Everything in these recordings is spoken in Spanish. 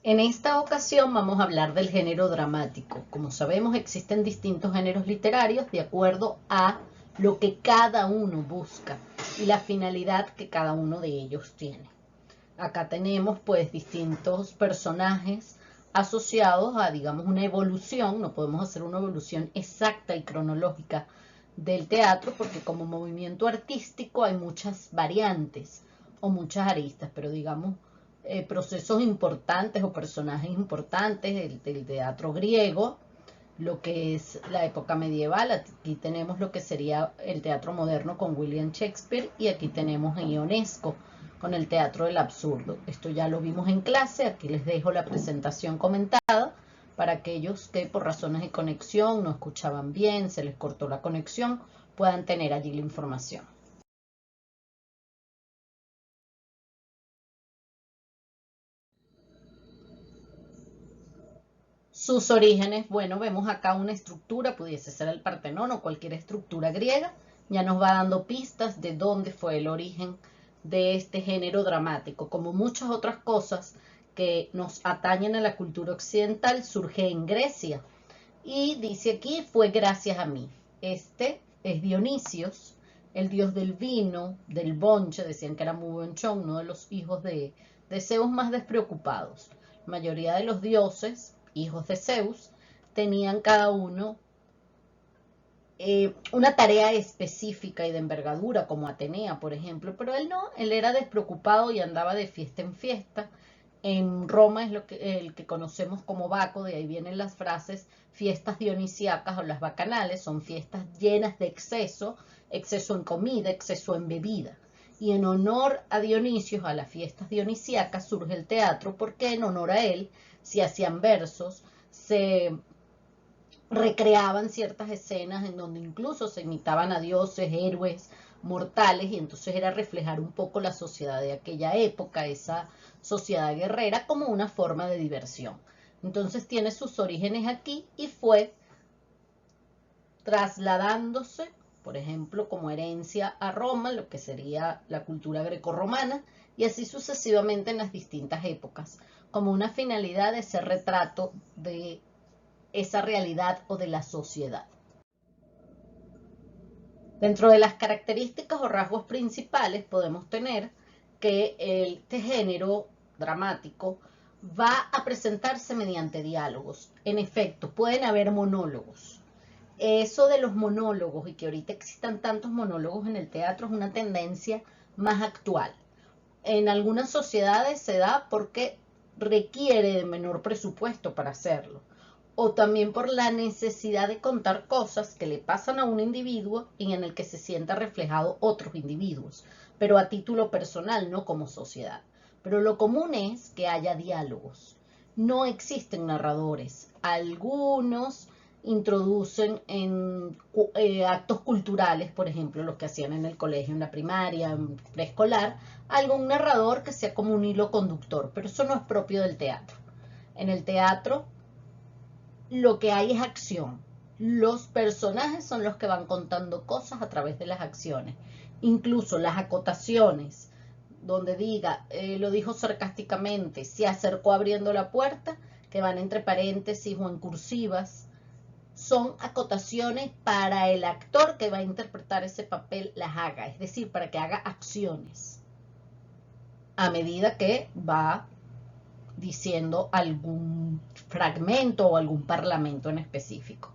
En esta ocasión vamos a hablar del género dramático. Como sabemos, existen distintos géneros literarios de acuerdo a lo que cada uno busca y la finalidad que cada uno de ellos tiene. Acá tenemos pues distintos personajes asociados a, digamos, una evolución. No podemos hacer una evolución exacta y cronológica del teatro porque como movimiento artístico hay muchas variantes o muchas aristas, pero digamos procesos importantes o personajes importantes del teatro griego, lo que es la época medieval. Aquí tenemos lo que sería el teatro moderno con William Shakespeare y aquí tenemos a Ionesco con el teatro del absurdo. Esto ya lo vimos en clase, aquí les dejo la presentación comentada para aquellos que por razones de conexión no escuchaban bien, se les cortó la conexión, puedan tener allí la información. Sus orígenes, bueno, vemos acá una estructura, pudiese ser el Partenón o cualquier estructura griega, ya nos va dando pistas de dónde fue el origen de este género dramático. Como muchas otras cosas que nos atañen a la cultura occidental, surge en Grecia. Y dice aquí, fue gracias a mí. Este es Dionisios, el dios del vino, del bonche, decían que era muy bonchón, uno de los hijos de Zeus más despreocupados. La mayoría de los dioses, hijos de Zeus, tenían cada uno una tarea específica y de envergadura, como Atenea, por ejemplo, pero él no, él era despreocupado y andaba de fiesta en fiesta. En Roma es el que conocemos como Baco, de ahí vienen las frases fiestas dionisíacas o las bacanales, son fiestas llenas de exceso, exceso en comida, exceso en bebida. Y en honor a Dionisio, a las fiestas dionisíacas, surge el teatro, porque en honor a él se hacían versos, se recreaban ciertas escenas en donde incluso se imitaban a dioses, héroes, mortales, y entonces era reflejar un poco la sociedad de aquella época, esa sociedad guerrera, como una forma de diversión. Entonces tiene sus orígenes aquí y fue trasladándose, por ejemplo, como herencia a Roma, lo que sería la cultura grecorromana, y así sucesivamente en las distintas épocas, como una finalidad de ser retrato de esa realidad o de la sociedad. Dentro de las características o rasgos principales podemos tener que este género dramático va a presentarse mediante diálogos. En efecto, pueden haber monólogos. Eso de los monólogos y que ahorita existan tantos monólogos en el teatro es una tendencia más actual. En algunas sociedades se da porque requiere de menor presupuesto para hacerlo, o también por la necesidad de contar cosas que le pasan a un individuo y en el que se sienta reflejado otros individuos, pero a título personal, no como sociedad. Pero lo común es que haya diálogos. No existen narradores. Algunos introducen en actos culturales, por ejemplo, los que hacían en el colegio, en la primaria, en preescolar, algún narrador que sea como un hilo conductor, pero eso no es propio del teatro. En el teatro lo que hay es acción. Los personajes son los que van contando cosas a través de las acciones. Incluso las acotaciones, donde diga, lo dijo sarcásticamente, se acercó abriendo la puerta, que van entre paréntesis o en cursivas, son acotaciones para el actor que va a interpretar ese papel las haga, es decir, para que haga acciones a medida que va diciendo algún fragmento o algún parlamento en específico.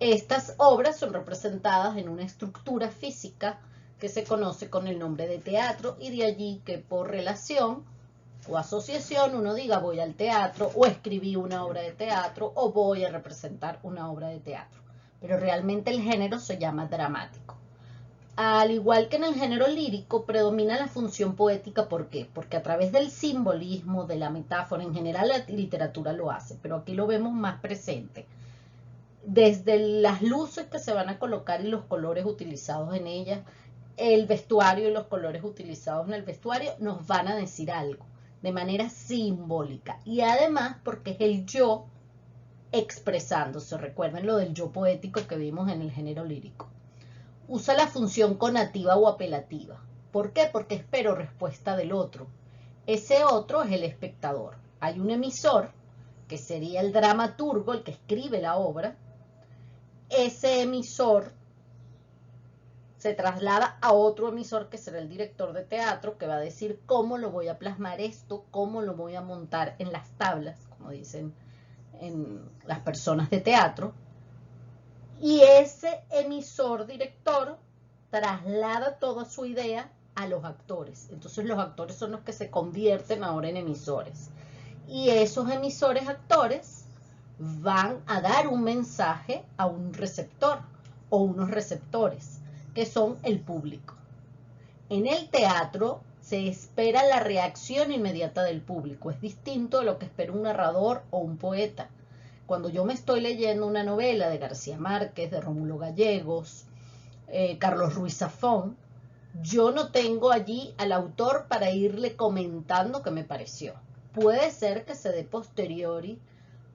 Estas obras son representadas en una estructura física que se conoce con el nombre de teatro, y de allí que por relación o asociación uno diga voy al teatro o escribí una obra de teatro o voy a representar una obra de teatro. Pero realmente el género se llama dramático. Al igual que en el género lírico, predomina la función poética. ¿Por qué? Porque a través del simbolismo, de la metáfora, en general la literatura lo hace, pero aquí lo vemos más presente. Desde las luces que se van a colocar y los colores utilizados en ellas, el vestuario y los colores utilizados en el vestuario nos van a decir algo de manera simbólica. Y además porque es el yo expresándose. Recuerden lo del yo poético que vimos en el género lírico. Usa la función conativa o apelativa. ¿Por qué? Porque espero respuesta del otro. Ese otro es el espectador. hay un emisor, que sería el dramaturgo, el que escribe la obra. Ese emisor se traslada a otro emisor, que será el director de teatro, que va a decir cómo lo voy a plasmar esto, cómo lo voy a montar en las tablas, como dicen en las personas de teatro. Y ese emisor director traslada toda su idea a los actores. Entonces los actores son los que se convierten ahora en emisores. Y esos emisores actores van a dar un mensaje a un receptor o unos receptores, que son el público. En el teatro se espera la reacción inmediata del público. Es distinto a lo que espera un narrador o un poeta. Cuando yo me estoy leyendo una novela de García Márquez, de Rómulo Gallegos, Carlos Ruiz Zafón, yo no tengo allí al autor para irle comentando qué me pareció. Puede ser que se dé posteriori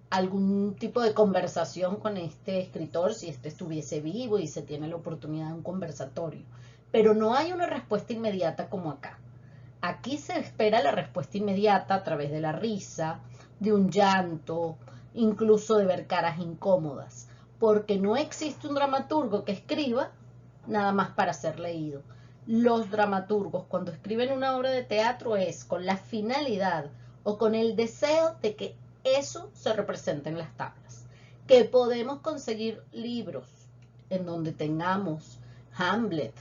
algún tipo de conversación con este escritor, si este estuviese vivo y se tiene la oportunidad de un conversatorio. Pero no hay una respuesta inmediata como acá. Aquí se espera la respuesta inmediata a través de la risa, de un llanto, incluso de ver caras incómodas, porque no existe un dramaturgo que escriba nada más para ser leído. Los dramaturgos, cuando escriben una obra de teatro, es con la finalidad o con el deseo de que eso se represente en las tablas. Que podemos conseguir libros en donde tengamos Hamlet,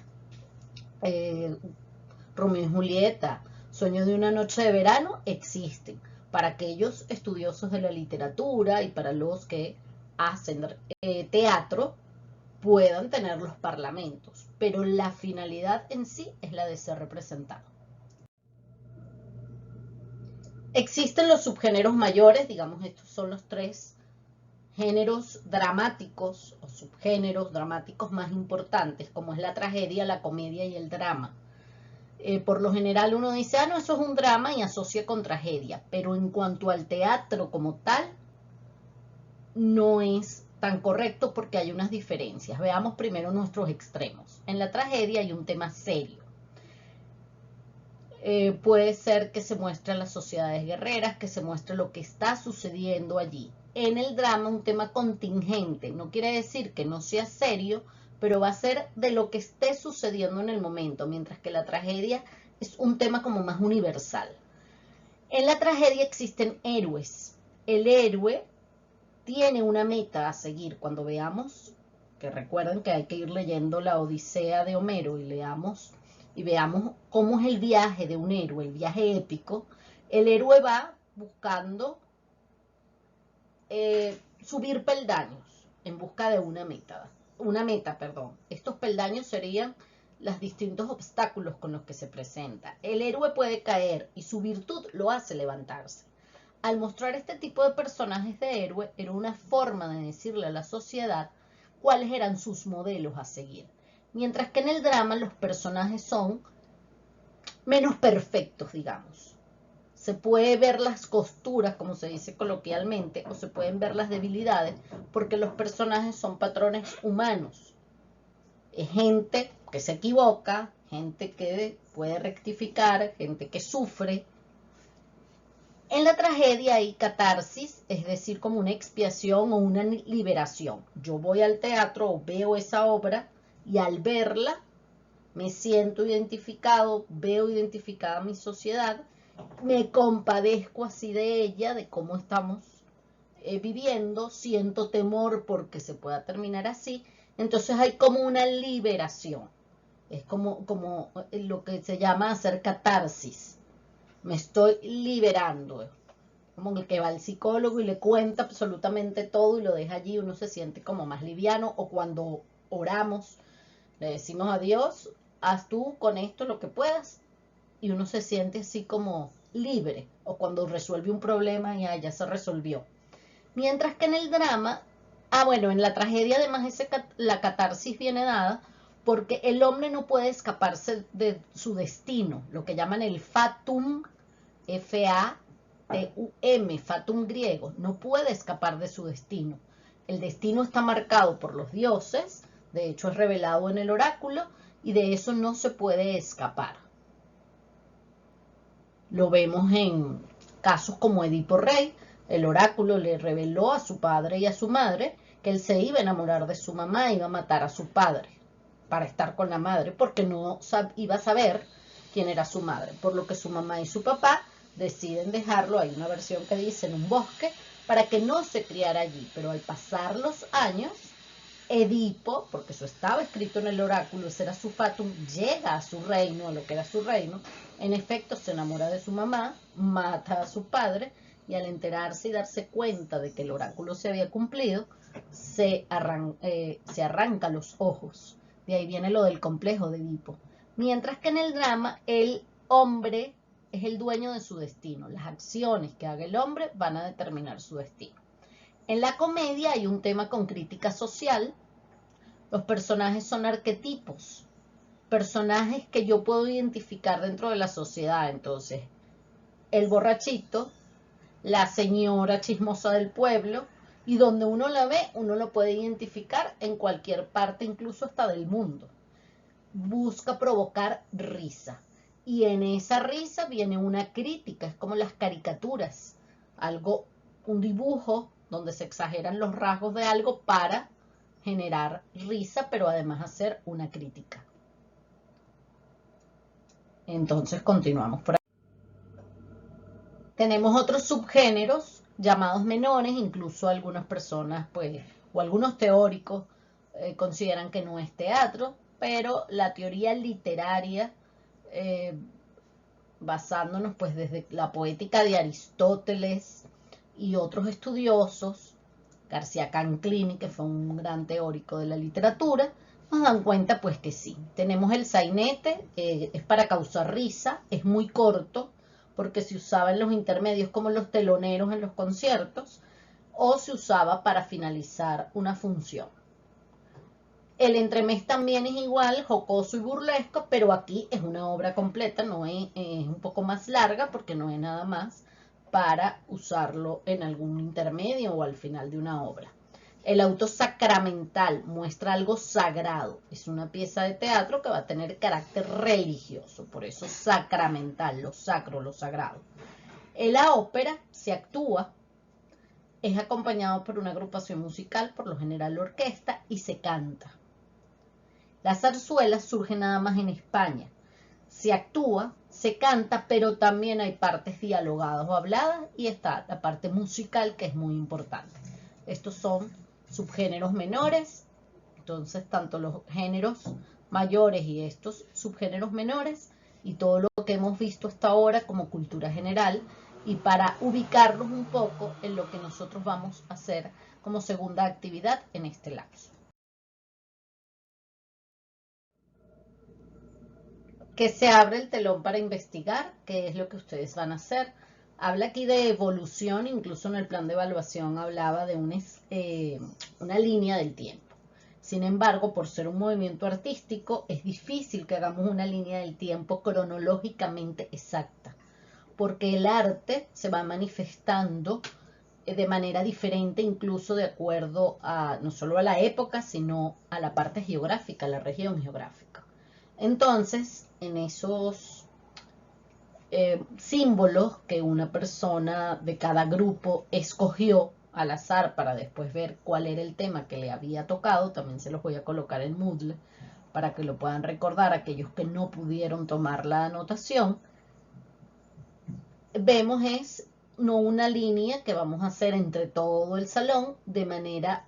Romeo y Julieta, Sueño de una noche de verano, existen para aquellos estudiosos de la literatura y para los que hacen teatro, puedan tener los parlamentos, pero la finalidad en sí es la de ser representado. Existen los subgéneros mayores, digamos, estos son los tres géneros dramáticos o subgéneros dramáticos más importantes, como es la tragedia, la comedia y el drama. Por lo general uno dice, no, eso es un drama y asocia con tragedia, pero en cuanto al teatro como tal, no es tan correcto porque hay unas diferencias. Veamos primero nuestros extremos. En la tragedia hay un tema serio. Puede ser que se muestre las sociedades guerreras, que se muestre lo que está sucediendo allí. En el drama un tema contingente, no quiere decir que no sea serio, pero va a ser de lo que esté sucediendo en el momento, mientras que la tragedia es un tema como más universal. En la tragedia existen héroes. El héroe tiene una meta a seguir. Cuando veamos, que recuerden que hay que ir leyendo la Odisea de Homero y veamos cómo es el viaje de un héroe, el viaje épico. El héroe va buscando subir peldaños en busca de una meta. Estos peldaños serían los distintos obstáculos con los que se presenta. El héroe puede caer y su virtud lo hace levantarse. Al mostrar este tipo de personajes de héroe, era una forma de decirle a la sociedad cuáles eran sus modelos a seguir. Mientras que en el drama los personajes son menos perfectos, digamos. Se puede ver las costuras, como se dice coloquialmente, o se pueden ver las debilidades, porque los personajes son patrones humanos. Es gente que se equivoca, gente que puede rectificar, gente que sufre. En la tragedia hay catarsis, es decir, como una expiación o una liberación. Yo voy al teatro o veo esa obra y al verla me siento identificado, veo identificada mi sociedad, me compadezco así de ella, de cómo estamos viviendo, siento temor porque se pueda terminar así. Entonces hay como una liberación, es como lo que se llama hacer catarsis. Me estoy liberando, como el que va al psicólogo y le cuenta absolutamente todo y lo deja allí, uno se siente como más liviano, o cuando oramos, le decimos a Dios, haz tú con esto lo que puedas, y uno se siente así como libre, o cuando resuelve un problema y ya se resolvió. Mientras que en el drama, en la tragedia además la catarsis viene dada porque el hombre no puede escaparse de su destino, lo que llaman el fatum, F-A-T-U-M, fatum griego, no puede escapar de su destino. El destino está marcado por los dioses, de hecho es revelado en el oráculo, y de eso no se puede escapar. Lo vemos en casos como Edipo Rey, el oráculo le reveló a su padre y a su madre que él se iba a enamorar de su mamá, iba a matar a su padre para estar con la madre, porque no iba a saber quién era su madre, por lo que su mamá y su papá deciden dejarlo, hay una versión que dice en un bosque, para que no se criara allí, pero al pasar los años, Edipo, porque eso estaba escrito en el oráculo, ese era su fatum, llega a su reino, a lo que era su reino, en efecto se enamora de su mamá, mata a su padre, y al enterarse y darse cuenta de que el oráculo se había cumplido, se arranca los ojos. De ahí viene lo del complejo de Edipo. Mientras que en el drama, el hombre es el dueño de su destino. Las acciones que haga el hombre van a determinar su destino. En la comedia hay un tema con crítica social. Los personajes son arquetipos, personajes que yo puedo identificar dentro de la sociedad. Entonces, el borrachito, la señora chismosa del pueblo, y donde uno la ve, uno lo puede identificar en cualquier parte, incluso hasta del mundo. Busca provocar risa. Y en esa risa viene una crítica, es como las caricaturas, un dibujo donde se exageran los rasgos de algo para generar risa, pero además hacer una crítica. Entonces continuamos por ahí. Tenemos otros subgéneros llamados menores, incluso algunas personas, pues, o algunos teóricos consideran que no es teatro, pero la teoría literaria, basándonos pues desde la poética de Aristóteles y otros estudiosos, García Canclini, que fue un gran teórico de la literatura, nos dan cuenta pues que sí. Tenemos el sainete, es para causar risa, es muy corto, porque se usaba en los intermedios como los teloneros en los conciertos, o se usaba para finalizar una función. El entremés también es igual, jocoso y burlesco, pero aquí es una obra completa, no es un poco más larga porque no es nada más para usarlo en algún intermedio o al final de una obra. El auto sacramental muestra algo sagrado, es una pieza de teatro que va a tener carácter religioso, por eso sacramental, lo sacro, lo sagrado. En la ópera se actúa, es acompañado por una agrupación musical, por lo general la orquesta, y se canta. La zarzuela surge nada más en España. Se actúa, se canta, pero también hay partes dialogadas o habladas y está la parte musical, que es muy importante. Estos son subgéneros menores, entonces tanto los géneros mayores y estos subgéneros menores y todo lo que hemos visto hasta ahora como cultura general, y para ubicarlos un poco en lo que nosotros vamos a hacer como segunda actividad en este lapso. Que se abre el telón para investigar qué es lo que ustedes van a hacer. Habla aquí de evolución, incluso en el plan de evaluación hablaba de una línea del tiempo. Sin embargo, por ser un movimiento artístico, es difícil que hagamos una línea del tiempo cronológicamente exacta, porque el arte se va manifestando de manera diferente, incluso de acuerdo a no solo a la época, sino a la parte geográfica, a la región geográfica. Entonces, en esos símbolos que una persona de cada grupo escogió al azar para después ver cuál era el tema que le había tocado, también se los voy a colocar en Moodle para que lo puedan recordar aquellos que no pudieron tomar la anotación. Vemos es no una línea que vamos a hacer entre todo el salón de manera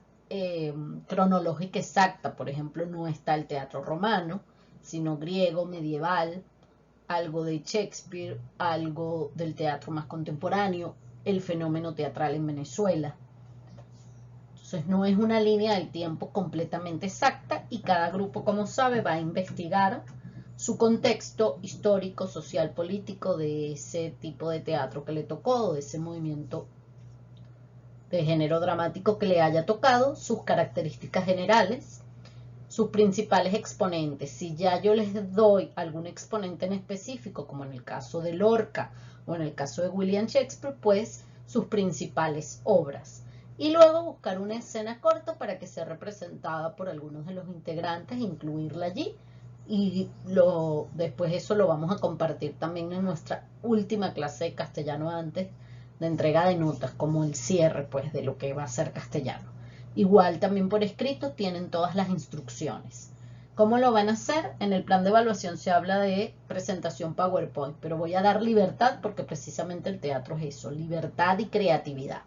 cronológica exacta. Por ejemplo, no está el teatro romano, sino griego, medieval, algo de Shakespeare, algo del teatro más contemporáneo, el fenómeno teatral en Venezuela. Entonces no es una línea del tiempo completamente exacta y cada grupo, como sabe, va a investigar su contexto histórico, social, político de ese tipo de teatro que le tocó, de ese movimiento de género dramático que le haya tocado, sus características generales, sus principales exponentes. Si ya yo les doy algún exponente en específico, como en el caso de Lorca o en el caso de William Shakespeare, pues sus principales obras. Y luego buscar una escena corta para que sea representada por algunos de los integrantes, incluirla allí. Y después eso lo vamos a compartir también en nuestra última clase de castellano antes de entrega de notas, como el cierre pues de lo que va a ser castellano. Igual también por escrito tienen todas las instrucciones. ¿Cómo lo van a hacer? En el plan de evaluación se habla de presentación PowerPoint, pero voy a dar libertad porque precisamente el teatro es eso, libertad y creatividad.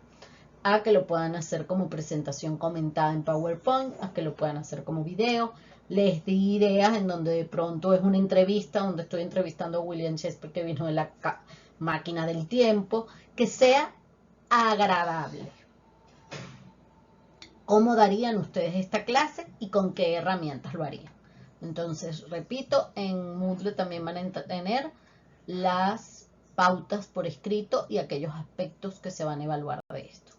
A que lo puedan hacer como presentación comentada en PowerPoint, a que lo puedan hacer como video. Les di ideas en donde de pronto es una entrevista, donde estoy entrevistando a William Shakespeare que vino de la máquina del tiempo, que sea agradable. ¿Cómo darían ustedes esta clase y con qué herramientas lo harían? Entonces, repito, en Moodle también van a tener las pautas por escrito y aquellos aspectos que se van a evaluar de esto.